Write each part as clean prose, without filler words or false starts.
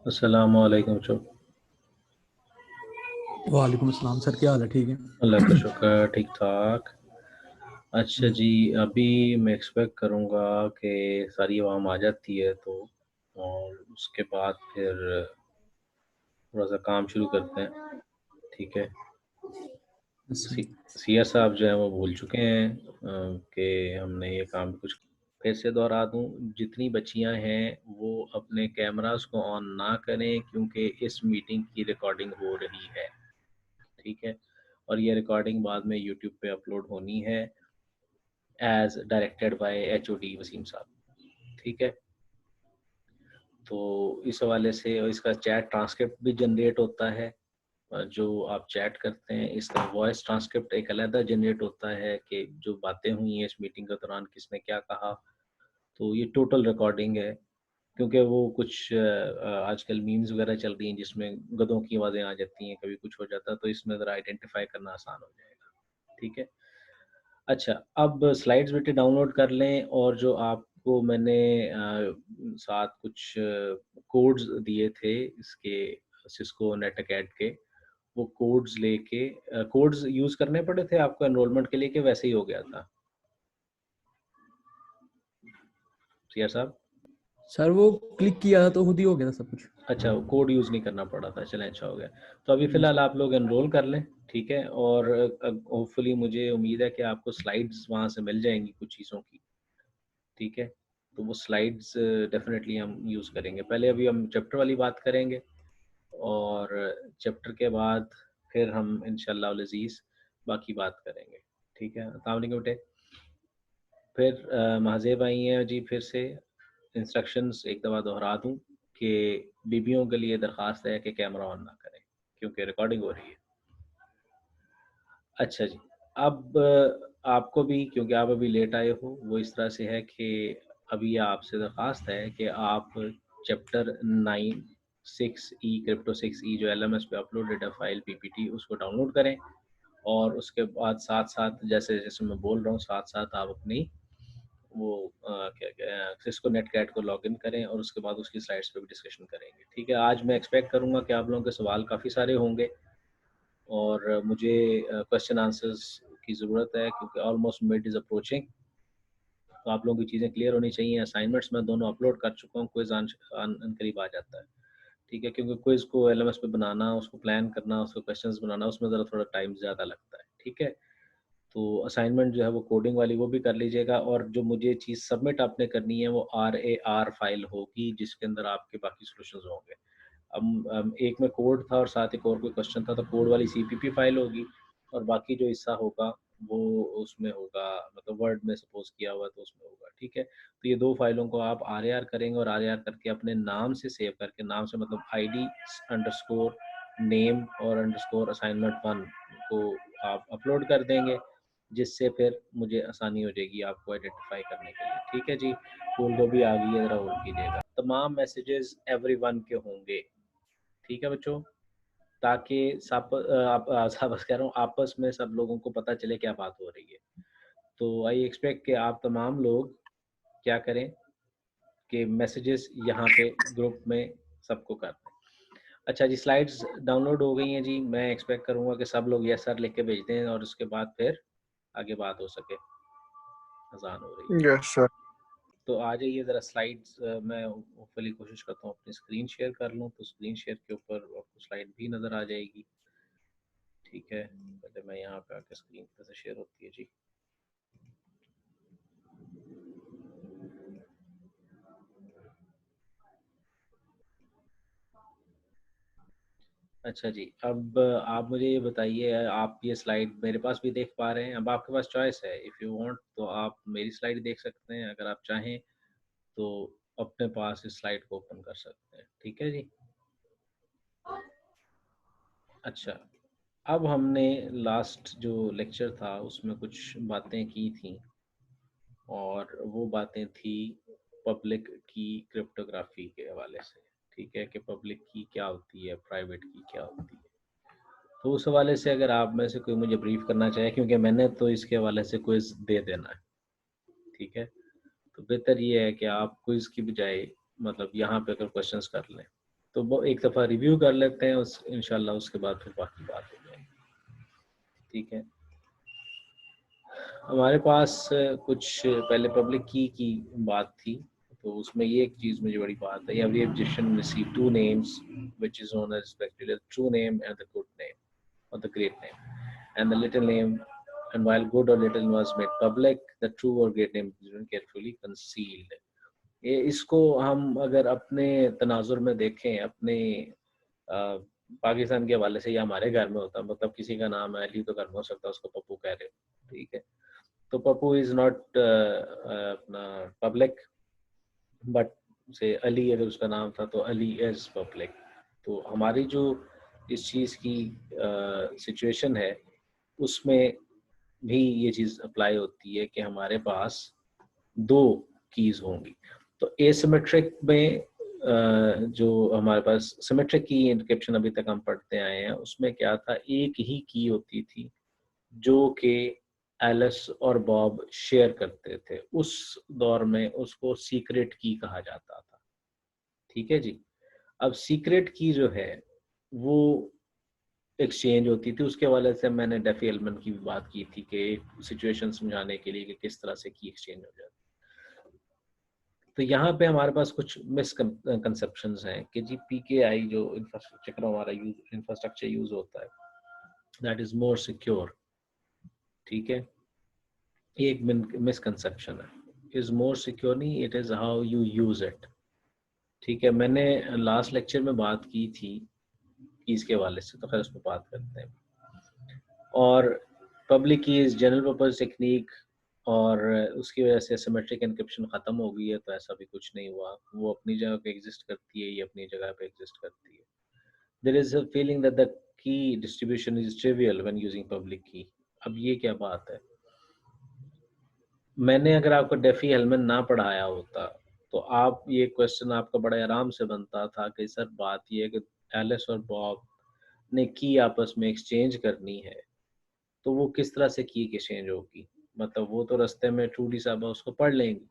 अस्सलामु अलैकुम बच्चों। वालेकुम अस्सलाम सर, क्या हाल है? ठीक है। अल्लाह का शुक्र, ठीक ठाक। अच्छा जी, अभी मैं एक्सपेक्ट करूँगा कि सारी आवाम आ जाती है तो और उसके बाद फिर थोड़ा सा काम शुरू करते हैं। ठीक है। सही। सिया साहब जो हैं वो भूल चुके हैं कि हमने ये काम कुछ। फिर से दोहरा दूँ, जितनी बच्चियां हैं वो अपने कैमरास को ऑन ना करें क्योंकि इस मीटिंग की रिकॉर्डिंग हो रही है। ठीक है। और ये रिकॉर्डिंग बाद में यूट्यूब पे अपलोड होनी है as directed by HOD Wasim साहब। ठीक है। तो इस हवाले से और इसका चैट ट्रांसक्रिप्ट भी जनरेट होता है। जो आप चैट करते हैं इसका वॉइस ट्रांसक्रिप्ट एक अलग जनरेट होता है कि जो बातें हुई हैं इस मीटिंग के दौरान किसने क्या कहा। तो ये टोटल रिकॉर्डिंग है। क्योंकि वो कुछ आजकल मीम्स वगैरह चल रही हैं जिसमें गधों की आवाज़ें आ जाती हैं, कभी कुछ हो जाता है, तो इसमें ज़रा आइडेंटिफाई करना आसान हो जाएगा। ठीक है। अच्छा, अब स्लाइड्स बेटे डाउनलोड कर लें और जो आपको मैंने साथ कुछ कोड्स दिए थे इसके सिस्को नेटअकैड के, वो कोड्स लेके कोड्स यूज़ करने पड़े थे आपको एनरोलमेंट के लिए कि वैसे ही हो गया था? सियार साहब? सर वो क्लिक किया था तो खुद ही हो गया था सब कुछ। अच्छा, वो कोड यूज़ नहीं करना पड़ा था, चलें अच्छा हो गया। तो अभी जी। फ़िलहाल आप लोग एनरोल कर लें, ठीक है? और होपफुली मुझे उम्मीद है कि आपको स्लाइड्स वहाँ से मिल जाएँगी कुछ चीज़ों की। ठीक है? तो वो स्लाइड्स डेफ़िनेटली हम यूज़ करेंगे। पहले अभी हम चैप्टर वाली बात करेंगे और चैप्टर के बाद फिर हम इंशाअल्लाह वल अज़ीज़ बाकी बात करेंगे। ठीक है? अस्सलाम वालेकुम बेटे। फिर महज़ेब आई हैं जी फिर से। इंस्ट्रक्शंस एक दफ़ा दोहरा दूँ कि बीबियों के लिए दरख़्वास्त है कि कैमरा ऑन ना करें, क्योंकि रिकॉर्डिंग हो रही है। अच्छा जी, अब आपको भी क्योंकि आप अभी लेट आए हो, वो इस तरह से है कि अभी आपसे दरख्वास्त है कि आप चैप्टर 9 6E क्रिप्टो 6E जो एलएमएस पे अपलोडेड है फाइल पीपीटी उसको डाउनलोड करें और उसके बाद साथ-साथ जैसे-जैसे मैं बोल रहा हूँ साथ-साथ आप अपनी वो क्या सिस्को नेटकैट को लॉगिन करें और उसके बाद उसकी स्लाइड्स पे भी डिस्कशन करेंगे। ठीक है, आज मैं एक्सपेक्ट करूँगा कि आप लोगों के सवाल काफ़ी सारे होंगे और मुझे क्वेश्चन आंसर्स की ज़रूरत है क्योंकि ऑलमोस्ट मिड इज़ अप्रोचिंग। तो आप लोगों की चीज़ें क्लियर होनी चाहिए। असाइनमेंट्स मैं दोनों अपलोड कर चुका हूँ, क्विज़ अनकरीब आ जाता है। ठीक है, क्योंकि क्विज़ को एलएमएस पे बनाना, उसको प्लान करना, उसके क्वेश्चंस बनाना, उसमें ज़रा थोड़ा टाइम ज़्यादा लगता है। ठीक है? तो असाइनमेंट जो है वो कोडिंग वाली वो भी कर लीजिएगा और जो मुझे चीज़ सबमिट आपने करनी है वो RAR फाइल होगी जिसके अंदर आपके बाकी सॉल्यूशंस होंगे। एक में कोड था और साथ एक और कोई क्वेश्चन था, तो कोड वाली सीपीपी फाइल होगी और बाकी जो हिस्सा होगा वो उसमें होगा, मतलब वर्ड में सपोज़ किया हुआ है तो उसमें होगा। ठीक है? तो ये 2 फाइलों को आप RAR करेंगे और RAR करके अपने नाम से सेव करके, नाम से मतलब आईडी अंडरस्कोर नेम और अंडरस्कोर असाइनमेंट 1 को आप अपलोड कर देंगे, जिससे फिर मुझे आसानी हो जाएगी आपको आइडेंटिफ़ाई करने के लिए। ठीक है जी? फूल गोभी आ गई है, ज़रा होल्ड कीजिएगा। तमाम मैसेजेस एवरीवन के होंगे। ठीक है बच्चों? ताकि सब कह रहा हूँ आपस में सब लोगों को पता चले क्या बात हो रही है। तो आई एक्सपेक्ट कि आप तमाम लोग क्या करें कि मैसेजेस यहाँ पे ग्रुप में सबको कर दें। अच्छा जी, स्लाइड्स डाउनलोड हो गई हैं जी। मैं एक्सपेक्ट करूँगा कि सब लोग यस सर लिख के भेज दें और उसके बाद फिर आगे बात हो सके। अज़ान हो रही है। Yes sir. तो आ जाइए ज़रा स्लाइड्स मैं होपफुली कोशिश करता हूँ अपनी स्क्रीन शेयर कर लूँ, तो स्क्रीन शेयर के ऊपर आपको स्लाइड भी नज़र आ जाएगी। ठीक है, पहले मैं यहाँ पे आके स्क्रीन कैसे शेयर होती है जी। अच्छा जी, अब आप मुझे ये बताइए आप ये स्लाइड मेरे पास भी देख पा रहे हैं? अब आपके पास चॉइस है, इफ़ यू वांट तो आप मेरी स्लाइड देख सकते हैं, अगर आप चाहें तो अपने पास इस स्लाइड को ओपन कर सकते हैं। ठीक है जी? अच्छा, अब हमने लास्ट जो लेक्चर था उसमें कुछ बातें की थी और वो बातें थी पब्लिक की क्रिप्टोग्राफी के हवाले से। ठीक है? कि पब्लिक की क्या होती है, प्राइवेट की क्या होती है। तो उस हवाले से अगर आप में से कोई मुझे ब्रीफ करना चाहे, क्योंकि मैंने तो इसके हवाले से क्विज़ दे देना है। ठीक है? तो बेहतर ये है कि आप क्विज़ की बजाय मतलब यहाँ पे अगर क्वेश्चंस कर लें। तो वो एक दफ़ा रिव्यू कर लेते हैं, उस इंशाल्लाह उसके बाद फिर बाकी बात हो जाएगी। ठीक है, हमारे पास कुछ पहले पब्लिक की बात थी, तो उसमें ये एक चीज़ मुझे बड़ी बात है, every exhibition receive two names which is known as respected true name and the good name or the great name, and the little name, and while good or little was made public, the true or great name is carefully concealed. ये इसको हम अगर अपने तनाजुर में देखें, अपने पाकिस्तान के हवाले से, या हमारे घर में होता, मतलब किसी का नाम है अली, तो घर में हो सकता है उसको पप्पू कह रहे हो, ठीक है, तो पप्पू इज नॉट अपना पब्लिक, बट से अली अगर उसका नाम था तो अली इज पब्लिक। तो हमारी जो इस चीज़ की सिचुएशन है, उसमें भी ये चीज़ अप्लाई होती है कि हमारे पास दो कीज़ होंगी। तो एसिमेट्रिक में जो हमारे पास सिमेट्रिक की एन्क्रिप्शन अभी तक हम पढ़ते आए हैं, उसमें क्या था, एक ही की होती थी जो कि एलिस और बॉब शेयर करते थे। उस दौर में उसको सीक्रेट की कहा जाता था। ठीक है जी। अब सीक्रेट की जो है वो एक्सचेंज होती थी, उसके हवाले से मैंने डेफी एलमन की भी बात की थी कि सिचुएशन समझाने के लिए कि किस तरह से की एक्सचेंज हो जाती। तो यहाँ पे हमारे पास कुछ मिसकंसेप्शंस हैं कि जी पीकेआई जो इंफ्रास्ट्रक्चर हमारा इंफ्रास्ट्रक्चर यूज होता है, दैट इज मोर सिक्योर। ठीक है, ये एक मिसकंसेप्शन है। इज मोर सिक्योर नहीं, it is how you use it. ठीक है, मैंने लास्ट लेक्चर में बात की थी कीज के हवाले से, तो खैर उस पर बात करते हैं। और public keys general purpose technique, और उसकी वजह से सिमेट्रिक एन्क्रिप्शन ख़त्म हो गई है, तो ऐसा भी कुछ नहीं हुआ। वो अपनी जगह पे एग्जिस्ट करती है, ये अपनी जगह पे एग्जिस्ट करती है। There is a feeling that the key distribution is trivial when using public key. अब ये क्या बात है, मैंने अगर आपको डेफी हेलमन ना पढ़ाया होता तो आप ये क्वेश्चन आपका बड़े आराम से बनता था कि सर बात ये है कि एलिस और बॉब ने की आपस में एक्सचेंज करनी है, तो वो किस तरह से की एक्सचेंज होगी, मतलब वो तो रास्ते में ट्रूडी साहब उसको पढ़ लेंगी।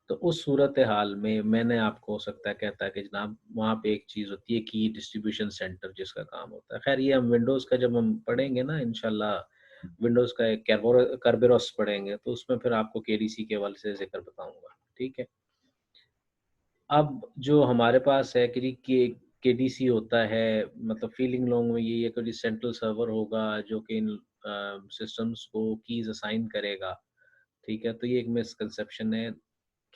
तो उस सूरत हाल में मैंने आपको हो सकता है कहता है कि जनाब वहाँ पे एक चीज़ होती है की डिस्ट्रीब्यूशन सेंटर, जिसका काम होता है। खैर ये हम विंडोज़ का जब हम पढ़ेंगे ना इंशाल्लाह, विंडोज़ का एक कर्बेरोस पढ़ेंगे, तो उसमें फिर आपको केडीसी के हवाले से जिक्र बताऊंगा। ठीक है, अब जो हमारे पास है कि केडीसी होता है, मतलब फीलिंग लॉन्ग में ये कोई सेंट्रल सर्वर होगा जो कि इन सिस्टम्स को कीज असाइन करेगा। ठीक है, तो ये एक मिसकंसेप्शन है,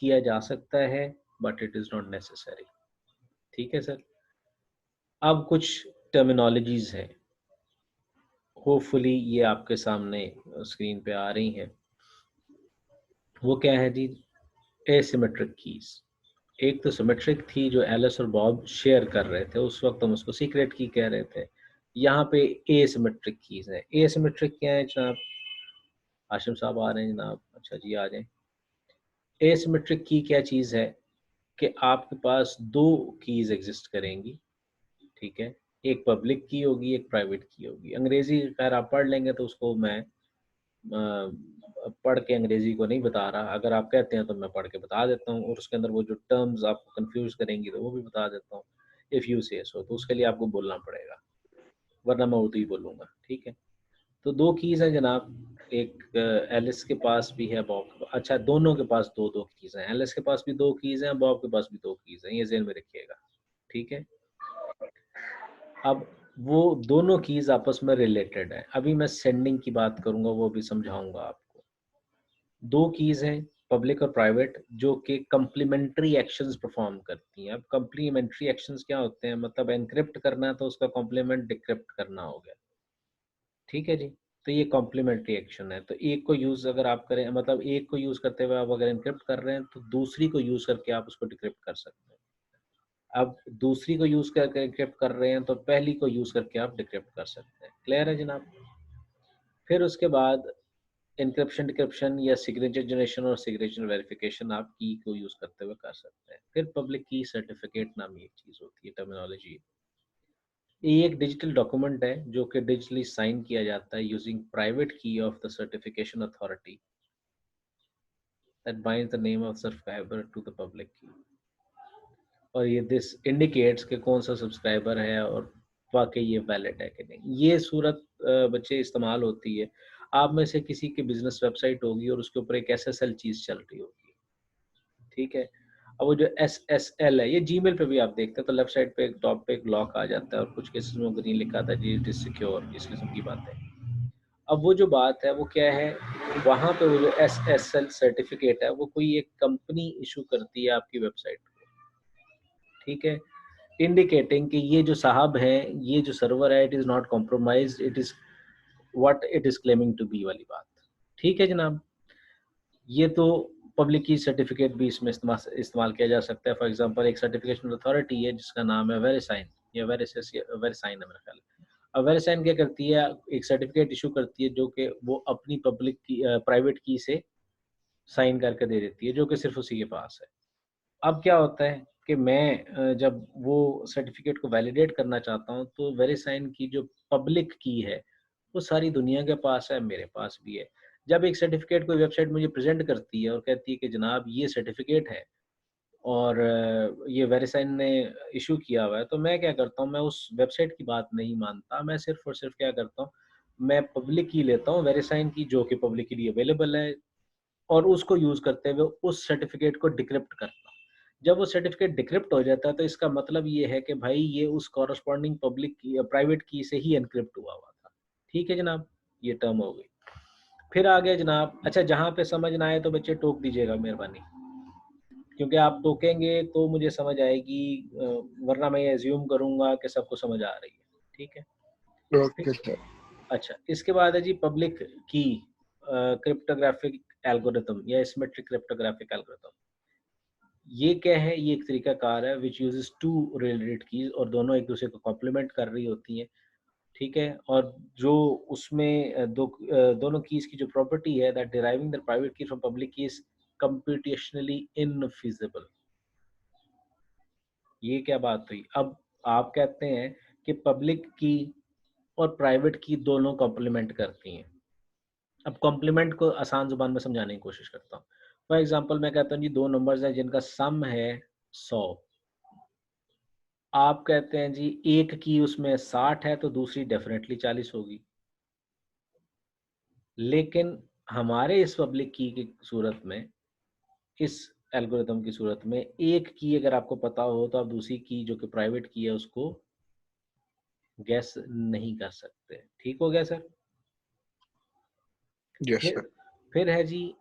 किया जा सकता है but it is not necessary. ठीक है सर, अब कुछ टर्मिनोलॉजीज हैं, होपफुली ये आपके सामने स्क्रीन पे आ रही हैं। वो क्या है जी, एसिमेट्रिक कीज। एक तो सिमेट्रिक थी जो एलिस और बॉब शेयर कर रहे थे, उस वक्त हम उसको सीक्रेट की कह रहे थे। यहाँ पे एसिमेट्रिक कीज है। एसिमेट्रिक क्या है जनाब? हाशिम साहब आ रहे हैं जनाब, अच्छा जी आ जाएं। एसिमेट्रिक की क्या चीज़ है कि आपके पास दो कीज एग्जिस्ट करेंगी। ठीक है, एक पब्लिक की होगी, एक प्राइवेट की होगी। अंग्रेजी खैर आप पढ़ लेंगे तो उसको मैं पढ़ के अंग्रेजी को नहीं बता रहा, अगर आप कहते हैं तो मैं पढ़ के बता देता हूँ, और उसके अंदर वो जो टर्म्स आपको कंफ्यूज करेंगी तो वो भी बता देता हूँ। इफ़ यू से सो, तो उसके लिए आपको बोलना पड़ेगा, वरना मैं उर्दू ही बोलूँगा। ठीक है, तो दो कीज़ हैं जनाब, एक एलिस के पास भी है, बॉब के अच्छा दोनों के पास दो दो कीज़ हैं, एलिस के पास भी दो कीज़ हैं, बॉब के पास भी दो कीज़ हैं, ये ज़हन में रखिएगा। ठीक है, अब वो दोनों कीज आपस में रिलेटेड है। अभी मैं सेंडिंग की बात करूंगा, वो भी समझाऊंगा आपको। दो कीज हैं पब्लिक और प्राइवेट, जो कि कंप्लीमेंट्री एक्शंस परफॉर्म करती हैं। अब कंप्लीमेंट्री एक्शंस क्या होते हैं, मतलब एनक्रिप्ट करना है तो उसका कॉम्प्लीमेंट डिक्रिप्ट करना हो गया। ठीक है जी, तो ये कॉम्प्लीमेंट्री एक्शन है। तो एक को यूज अगर आप करें, मतलब एक को यूज करते हुए आप अगर एनक्रिप्ट कर रहे हैं तो दूसरी को यूज करके आप उसको डिक्रिप्ट कर सकते हैं। अब दूसरी को यूज करके एनक्रिप्ट कर रहे हैं तो पहली को यूज करके आप डिक्रिप्ट कर सकते हैं। क्लियर है जनाब? फिर उसके बाद एन्क्रिप्शन डिक्रिप्शन या सिग्नेचर जनरेशन और सिग्नेचर वेरिफिकेशन आप की को यूज करते हुए कर सकते हैं। फिर पब्लिक की सर्टिफिकेट नामी एक चीज होती है, टर्मिनोलॉजी। ये एक डिजिटल डॉक्यूमेंट है जो कि डिजिटली साइन किया जाता है using private key of the certification authority that binds the name of subscriber to the public key. और ये दिस इंडिकेट्स कि कौन सा सब्सक्राइबर है और वाकई ये वैलिड है कि नहीं। ये सूरत बच्चे इस्तेमाल होती है। आप में से किसी की बिजनेस वेबसाइट होगी और उसके ऊपर एक एसएसएल चीज़ चल रही होगी, ठीक है। अब वो जो एसएसएल है, ये जीमेल पे भी आप देखते हैं तो लेफ्ट साइड पे एक टॉप पे एक लॉक आ जाता है और कुछ केसेस में ग्रीन लिखा आता है जी इट इज सिक्योर, इस किस्म की बातें। अब वो जो बात है वो क्या है, वहाँ पे वो जो एसएसएल सर्टिफिकेट है वो कोई एक कंपनी इशू करती है आपकी वेबसाइट को, ठीक है, इंडिकेटिंग कि ये जो साहब है, ये जो सर्वर है, it is not compromised, it is what it is claiming to be वाली बात। ठीक है जनाब। ये तो पब्लिक की सर्टिफिकेट भी इसमें इस्तेमाल किया जा सकता है। फॉर एग्जांपल एक सर्टिफिकेशन अथॉरिटी है जिसका नाम है वेरीसाइन या वेरिसस या वेरीसाइन है मेरा ख्याल है। अब वेरीसाइन क्या करती है, एक सर्टिफिकेट इशू करती है जो कि वो अपनी पब्लिक की प्राइवेट की से साइन करके दे देती है जो कि सिर्फ उसी के पास है। अब क्या होता है कि मैं जब वो सर्टिफिकेट को वैलिडेट करना चाहता हूँ तो वेरीसाइन की जो पब्लिक की है वो सारी दुनिया के पास है, मेरे पास भी है। जब एक सर्टिफिकेट कोई वेबसाइट मुझे प्रेजेंट करती है और कहती है कि जनाब ये सर्टिफिकेट है और ये वेरीसाइन ने इशू किया हुआ है, तो मैं क्या करता हूँ, मैं उस वेबसाइट की बात नहीं मानता। मैं सिर्फ और सिर्फ क्या करता हूँ, मैं पब्लिक की लेता हूँ वेरीसाइन की जो कि पब्लिक के लिए अवेलेबल है और उसको यूज़ करते हुए उस सर्टिफिकेट को डिक्रिप्ट करता हूँ। जब वो सर्टिफिकेट डिक्रिप्ट हो जाता है तो इसका मतलब ये है कि भाई ये उस कॉरस्पॉन्डिंग पब्लिक की या प्राइवेट की से ही एनक्रिप्ट हुआ हुआ था। ठीक है जनाब, ये टर्म हो गई। फिर आ गया जनाब, अच्छा जहाँ पे समझ ना आए तो बच्चे टोक दीजिएगा मेहरबानी, क्योंकि आप टोकेंगे तो मुझे समझ आएगी, वरना मैं ये एज्यूम करूँगा कि सबको समझ आ रही है। ठीक है? Okay sir. अच्छा, इसके बाद है जी पब्लिक की क्रिप्टोग्राफिक एल्गोरिथम या सिमेट्रिक क्रिप्टोग्राफिक एल्गोरिथम। ये क्या है? ये एक तरीका कार है which uses two related keys और दोनों एक दूसरे को कॉम्प्लीमेंट कर रही होती हैं, ठीक है। और जो उसमें दोनों कीज की जो प्रॉपर्टी है दैट डिराइविंग द प्राइवेट की फ्रॉम पब्लिक की इज कंप्यूटेशनली इनफीजिबल। ये क्या बात हुई? अब आप कहते हैं कि पब्लिक की और प्राइवेट की दोनों कॉम्प्लीमेंट करती हैं। अब कॉम्प्लीमेंट को आसान जुबान में समझाने की कोशिश करता हूँ। फॉर एग्जाम्पल मैं कहता हूँ जी दो नंबर्स हैं जिनका सम है 100। आप कहते हैं जी एक की उसमें 60 है तो दूसरी डेफिनेटली 40 होगी। लेकिन हमारे इस पब्लिक की सूरत में, इस एल्गोरिथम की सूरत में, एक की अगर आपको पता हो तो आप दूसरी की जो कि प्राइवेट की है उसको गैस नहीं कर सकते। ठीक हो गया सर? यस फिर सर। फिर है जी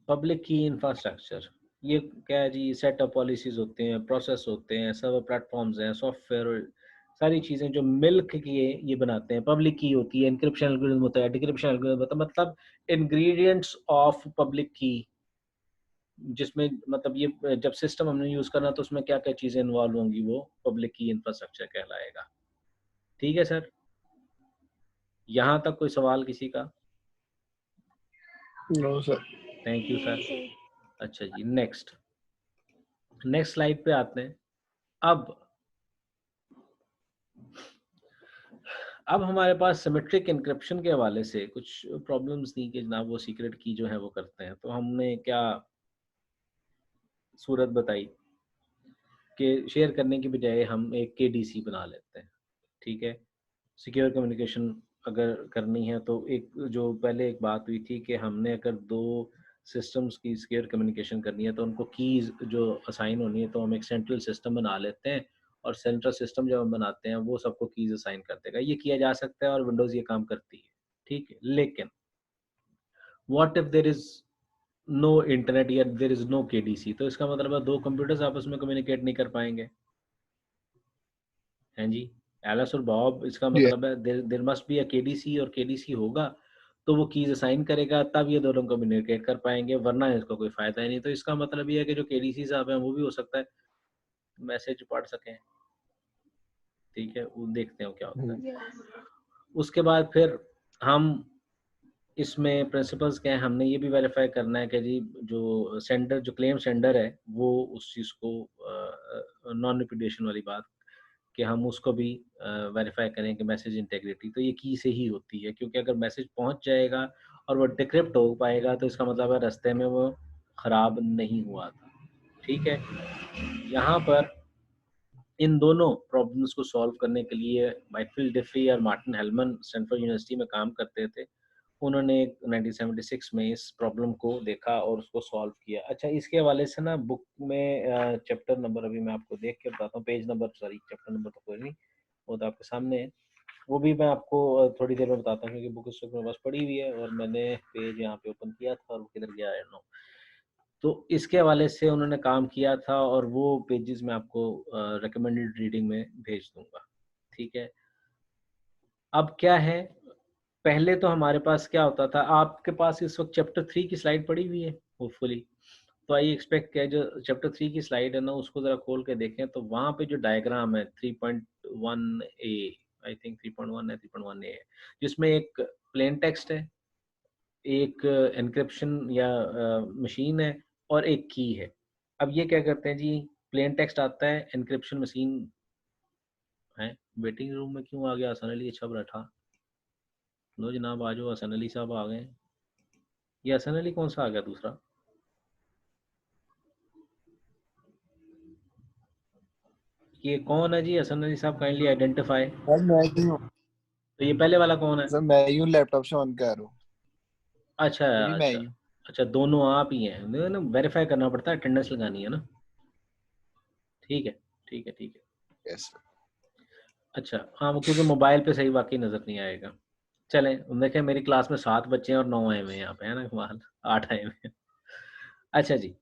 पब्लिक की इंफ्रास्ट्रक्चर। ये क्या है जी, सेट ऑफ पॉलिसीज होते हैं, प्रोसेस होते हैं, सर्वर प्लेटफॉर्म्स हैं, सॉफ्टवेयर, सारी चीज़ें जो मिल्क की ये बनाते हैं। पब्लिक की होती है, एन्क्रिप्शन एल्गोरिथम होता है, डिक्रिप्शन एल्गोरिथम होता है, मतलब इंग्रेडिएंट्स ऑफ पब्लिक की, जिसमें मतलब ये जब सिस्टम हमने यूज़ करना तो उसमें क्या-क्या चीज़ें इन्वॉल्व होंगी वो पब्लिक की इंफ्रास्ट्रक्चर कहलाएगा। ठीक है सर? यहाँ तक कोई सवाल किसी का? No sir. Thank you sir. अच्छा जी, नेक्स्ट स्लाइड पे आते हैं। अब हमारे पास सिमेट्रिक एन्क्रिप्शन के हवाले से कुछ प्रॉब्लम्स थी कि जनाब वो सीक्रेट की जो है वो करते हैं। तो हमने क्या सूरत बताई कि शेयर करने की बजाय हम एक केडीसी बना लेते हैं। ठीक है? सिक्योर कम्युनिकेशन अगर करनी है तो एक जो पहले एक बात हुई थी कि हमने अगर 2 सिस्टम्स की सिक्योर कम्युनिकेशन करनी है तो उनको कीज़ जो असाइन होनी है तो हम एक सेंट्रल सिस्टम बना लेते हैं और सेंट्रल सिस्टम जब हम बनाते हैं वो सबको कीज़ असाइन कर देगा। ये किया जा सकता है और विंडोज़ ये काम करती है। ठीक है? लेकिन what if there is no internet या देयर इज़ नो केडीसी, तो इसका मतलब है 2 कंप्यूटर्स आपस में कम्युनिकेट नहीं कर पाएँगे। हैं जी? एलिस और बॉब, इसका यस। मतलब है there must be a KDC और केडीसी होगा तो वो कीज़ असाइन करेगा तब ये दोनों कम्युनिकेट कर पाएँगे, वरना इसका कोई फ़ायदा ही नहीं। तो इसका मतलब ये है कि जो केडीसी साहब हैं वो भी हो सकता है मैसेज पढ़ सकें। ठीक है? वो देखते हैं क्या होता है। उसके बाद फिर हम इसमें प्रिंसिपल्स क्या हैं, हमने ये भी वेरीफाई करना है कि जी जो सेंडर, जो क्लेम सेंडर है वो उस चीज़ को नॉन रिपुडिएशन वाली बात कि हम उसको भी वेरीफाई करें कि मैसेज इंटीग्रिटी तो ये की से ही होती है, क्योंकि अगर मैसेज पहुंच जाएगा और वो डिक्रिप्ट हो पाएगा तो इसका मतलब है रास्ते में वो ख़राब नहीं हुआ था। ठीक है? यहाँ पर इन दोनों प्रॉब्लम्स को सॉल्व करने के लिए माइकल डिफरी और मार्टिन हेलमन स्टैनफोर्ड यूनिवर्सिटी में काम करते थे। उन्होंने 1976 में इस प्रॉब्लम को देखा और उसको सॉल्व किया। अच्छा, इसके हवाले से ना बुक में चैप्टर नंबर अभी मैं आपको देख के बताता हूँ, page number, sorry chapter number तो कोई नहीं, वो तो आपके सामने है। वो भी मैं आपको थोड़ी देर में बताता हूँ, क्योंकि बुक इस वक्त मेरे पास पड़ी हुई है और मैंने पेज यहाँ पे ओपन किया था और वो किधर गया है नो। तो इसके हवाले से उन्होंने काम किया था और वो पेजेस मैं आपको रिकमेंडेड रीडिंग में भेज दूंगा, ठीक है। अब क्या है, पहले तो हमारे पास क्या होता था, आपके पास इस वक्त चैप्टर 3 की स्लाइड पड़ी हुई है होपफुली, तो आई एक्सपेक्ट क्या, जो चैप्टर 3 की स्लाइड है ना उसको जरा खोल के देखें, तो वहाँ पे जो डायग्राम है 3.1 ए, आई थिंक 3.1 है, 3.1 ए है, जिसमें एक प्लेन टेक्स्ट है, एक एन्क्रिप्शन या मशीन है और एक की है। अब ये क्या करते हैं जी, प्लेन टेक्स्ट आता है, एन्क्रिप्शन मशीन है। वेटिंग रूम में क्यों आ गया हसन अली, अच्छा बैठा, लो जनाब आ जाओ, हसन अली साहब आ गए। ये हसन अली कौन सा आ गया दूसरा, ये कौन है जी हसन अली साहब, काइंडली आइडेंटिफाई। सर मैं ही हूँ। तो ये पहले वाला कौन है? सर मैं ही हूँ, लैपटॉप से ऑन कर रहा हूँ। अच्छा ये भी मैं अच्छा ही हूँ। अच्छा, दोनों आप ही हैं ना, वेरीफाई करना पड़ता है, अटेंडेंस लगानी है ना। ठीक है ठीक है ठीक है। Yes sir. अच्छा हाँ, वो क्योंकि मोबाइल पे सही वाकई नजर नहीं आएगा। चलें, देखें मेरी क्लास में 7 बच्चे हैं और 9 आए हुए हैं यहाँ पे, है ना, कमाल, 8 आए हुए हैं। अच्छा जी,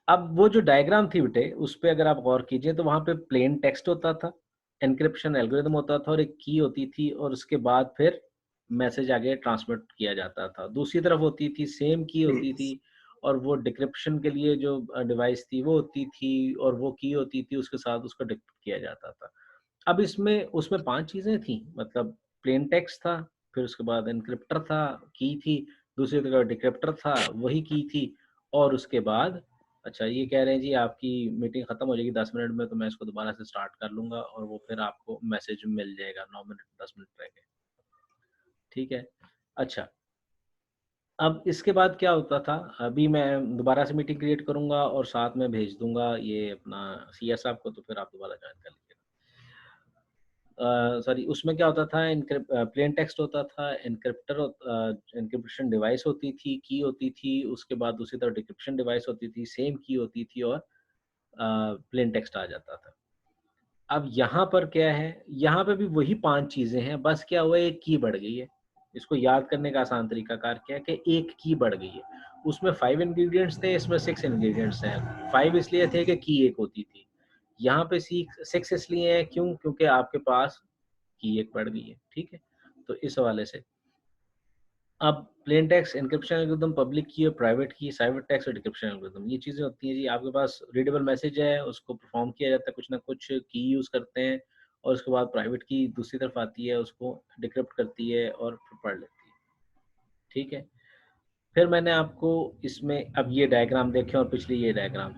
अब वो जो डायग्राम थी बेटे, उस पे अगर आप गौर कीजिए तो वहाँ पे प्लेन टेक्स्ट होता था, एन्क्रिप्शन एल्गोरिदम होता था और एक की होती थी, और उसके बाद फिर मैसेज आगे ट्रांसमिट किया जाता था। दूसरी तरफ होती थी, सेम की होती थी, और वो डिक्रिप्शन के लिए जो डिवाइस थी वो होती थी, और वो की होती थी, उसके साथ उसको डिक्रिप्ट किया जाता था। अब इसमें उसमें 5 चीज़ें थी, मतलब प्लेन टेक्स्ट था, फिर उसके बाद एन्क्रिप्टर था, की थी, दूसरी तरफ डिक्रिप्टर था, वही की थी, और उसके बाद अच्छा ये कह रहे हैं जी आपकी मीटिंग खत्म हो जाएगी 10 मिनट में, तो मैं इसको दोबारा से स्टार्ट कर लूँगा और वो फिर आपको मैसेज मिल जाएगा 9 मिनट 10 मिनट रह गए, ठीक है। अच्छा, अब इसके बाद क्या होता था, अभी मैं दोबारा से मीटिंग क्रिएट करूँगा और साथ में भेज दूँगा ये अपना सीएस साहब को, तो फिर आप दोबारा जॉइन कर लीजिएगा। सॉरी, उसमें क्या होता था, प्लेन टेक्स्ट होता था, एनक्रिप्टर एन्क्रिप्शन डिवाइस होती थी, की होती थी, उसके बाद दूसरी तरफ डिक्रिप्शन डिवाइस होती थी, सेम की होती थी, और प्लेन टेक्स्ट आ जाता था। अब यहाँ पर क्या है, यहाँ पे भी वही 5 चीज़ें हैं, बस क्या हुआ, एक की बढ़ गई है। इसको याद करने का आसान तरीकाकार क्या है कि एक की बढ़ गई है। उसमें 5 इंग्रीडिएंट्स थे, इसमें 6 इंग्रीडिएंट्स हैं। 5 इसलिए थे कि की एक होती थी। यहाँ पे 6 इसलिए है क्यों? क्योंकि आपके पास की एक बढ़ गई है, ठीक है? तो इस हवाले से अब plain text encryption algorithm, public key और प्राइवेट की, साइबर टेक्स्ट और डिक्रिप्शन एल्गोरिथम, ये चीज़ें होती हैं जी। आपके पास रीडेबल मैसेज है, उसको परफॉर्म किया जाता है, कुछ ना कुछ की यूज़ करते हैं, और उसके बाद प्राइवेट की दूसरी तरफ आती है, उसको डिक्रिप्ट करती है और फिर पढ़ लेती है, ठीक है। फिर मैंने आपको इसमें अब ये डायग्राम देखें और पिछली ये डायग्राम,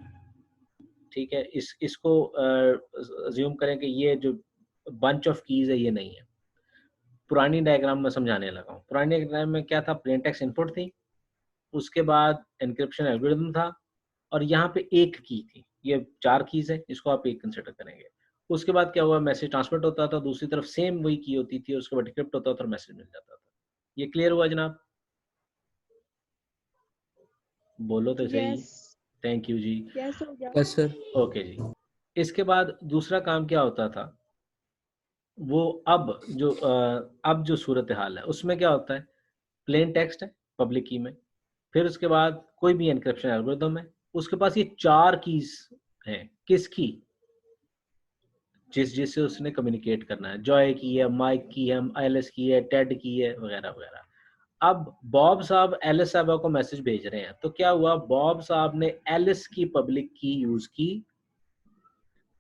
ठीक है, इसको अज्यूम करें कि ये जो बंच ऑफ कीज है ये नहीं है। पुरानी डायग्राम में समझाने लगा हूँ। पुरानी डायग्राम में क्या था, प्लेन टेक्स्ट इनपुट थी, उसके बाद एन्क्रिप्शन एल्गोरिथम था, और यहाँ पे एक की थी। ये 4 कीज़ है, इसको आप एक कंसिडर करेंगे। उसके बाद क्या हुआ, मैसेज ट्रांसमिट होता था, दूसरी तरफ सेम वही की होती थी, उसके बाद डिक्रिप्ट होता था और मैसेज मिल जाता था। ये क्लियर हुआ जनाब? बोलो तो सही। यस थैंक यू जी। यस हो गया। Yes sir. ओके जी। इसके बाद दूसरा काम क्या होता था, वो अब जो सूरत हाल है उसमें क्या होता है, प्लेन टेक्स्ट है पब्लिक की में, फिर उसके बाद कोई भी एन्क्रिप्शन एल्गोरिथम है, उसके पास ये 4 कीज हैं, किसकी, जिससे उसने कम्युनिकेट करना है। जॉय की है, माइक की है, एलिस की है, टेड की है, वगैरह वगैरह। अब बॉब साहब एलिस साहबा को मैसेज भेज रहे हैं, तो क्या हुआ, बॉब साहब ने एलिस की पब्लिक की यूज की,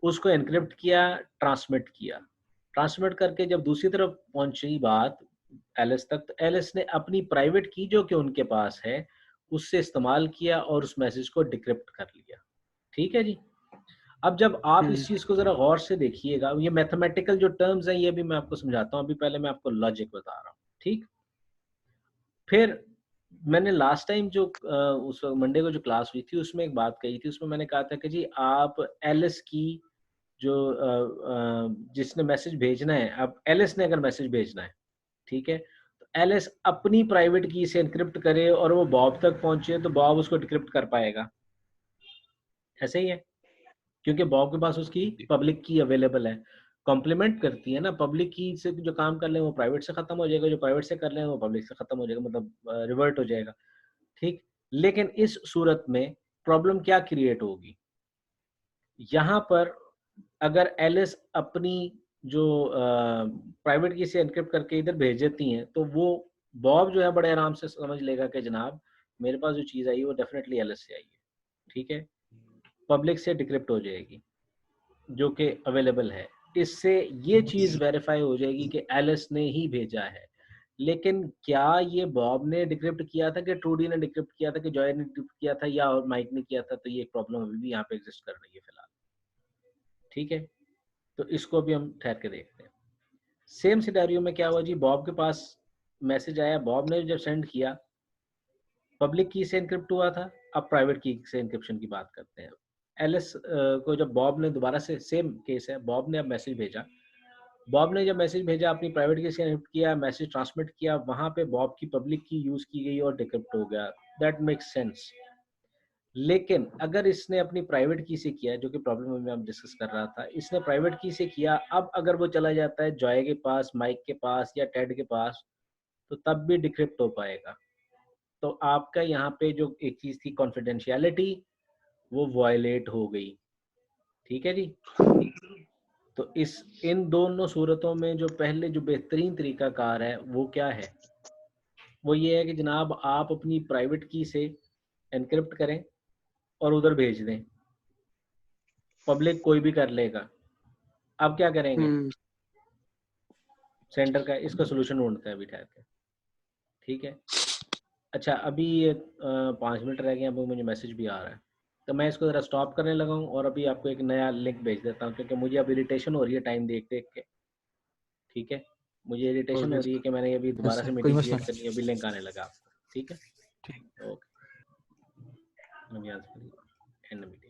उसको एनक्रिप्ट किया, ट्रांसमिट किया, ट्रांसमिट करके जब दूसरी तरफ पहुंची बात एलिस तक, तो एलिस ने अपनी प्राइवेट की जो कि उनके पास है उससे इस्तेमाल किया और उस मैसेज को डिक्रिप्ट कर लिया, ठीक है जी। अब जब आप इस चीज को जरा गौर से देखिएगा, ये मैथमेटिकल जो टर्म्स हैं ये भी मैं आपको समझाता हूँ, अभी पहले मैं आपको लॉजिक बता रहा हूँ, ठीक। फिर मैंने लास्ट टाइम जो उस मंडे को जो क्लास हुई थी उसमें एक बात कही थी, उसमें मैंने कहा था कि जी आप एलिस की जो जिसने मैसेज भेजना है, अब एलएस ने अगर मैसेज भेजना है, ठीक है, तो एलएस अपनी प्राइवेट की से एनक्रिप्ट करे और वो बॉब तक पहुंचे तो बॉब उसको डिक्रिप्ट कर पाएगा, ऐसे ही है, क्योंकि बॉब के पास उसकी पब्लिक की अवेलेबल है। कॉम्प्लीमेंट करती है ना, पब्लिक की से जो काम कर ले वो प्राइवेट से खत्म हो जाएगा, जो प्राइवेट से कर ले वो पब्लिक से खत्म हो जाएगा, मतलब रिवर्ट हो जाएगा, ठीक। लेकिन इस सूरत में प्रॉब्लम क्या क्रिएट होगी, यहाँ पर अगर एलिस अपनी जो प्राइवेट की से एनक्रिप्ट करके इधर भेज देती हैं तो वो बॉब जो है बड़े आराम से समझ लेगा कि जनाब मेरे पास जो चीज़ आई है वो डेफिनेटली एलिस से आई है, ठीक है, पब्लिक से डिक्रिप्ट हो जाएगी जो कि अवेलेबल है। इससे ये चीज़ वेरीफाई हो जाएगी कि एलिस ने ही भेजा है। लेकिन क्या ये बॉब ने डिक्रिप्ट किया था कि ट्रूडी ने डिक्रिप्ट किया था कि जॉय ने डिक्रिप्ट किया था या और माइक ने किया था, तो ये प्रॉब्लम अभी भी यहाँ पे एग्जिस्ट कर रही है फिलहाल, ठीक है। तो इसको भी हम ठहर के देखते हैं। सेम सिनेरियो में क्या हुआ जी, बॉब के पास मैसेज आया, बॉब ने जब सेंड किया पब्लिक की से एनक्रिप्ट हुआ था, अब प्राइवेट की से एनक्रिप्शन की बात करते हैं। एलिस को जब बॉब ने दोबारा से, सेम केस है, बॉब ने अब मैसेज भेजा, बॉब ने जब मैसेज भेजा अपनी प्राइवेट की से एनक्रिप्ट किया, मैसेज ट्रांसमिट किया, वहां पे बॉब की पब्लिक की यूज की गई और डिक्रिप्ट हो गया, दैट मेक्स सेंस। लेकिन अगर इसने अपनी प्राइवेट की से किया, जो कि प्रॉब्लम में हम डिस्कस कर रहा था, इसने प्राइवेट की से किया, अब अगर वो चला जाता है जॉय के पास, माइक के पास या टेड के पास, तो तब भी डिक्रिप्ट हो पाएगा। तो आपका यहाँ पे जो एक चीज थी कॉन्फिडेंशियलिटी, वो वायलेट हो गई, ठीक है जी। तो इन दोनों सूरतों में जो पहले जो बेहतरीन तरीका कार है वो क्या है, वो ये है कि जनाब आप अपनी प्राइवेट की से एनक्रिप्ट करें और उधर भेज दें, पब्लिक कोई भी कर लेगा। अब क्या करेंगे, सेंटर का इसका सोल्यूशन ढूंढते हैं अभी ठहर के, ठीक है। अच्छा अभी 5 मिनट रह गए, अभी मुझे मैसेज भी आ रहा है, तो मैं इसको ज़रा स्टॉप करने लगा हूँ और अभी आपको एक नया लिंक भेज देता हूँ, क्योंकि मुझे अब इरिटेशन हो रही है टाइम देख देख के, ठीक है। मुझे इरिटेशन हो रही है कि मैंने अभी दोबारा से कोई मीटिंग मसला क्रिएट करनी है, अभी लिंक आने लगा आपको, ठीक है। नहीं। Okay, and meeting.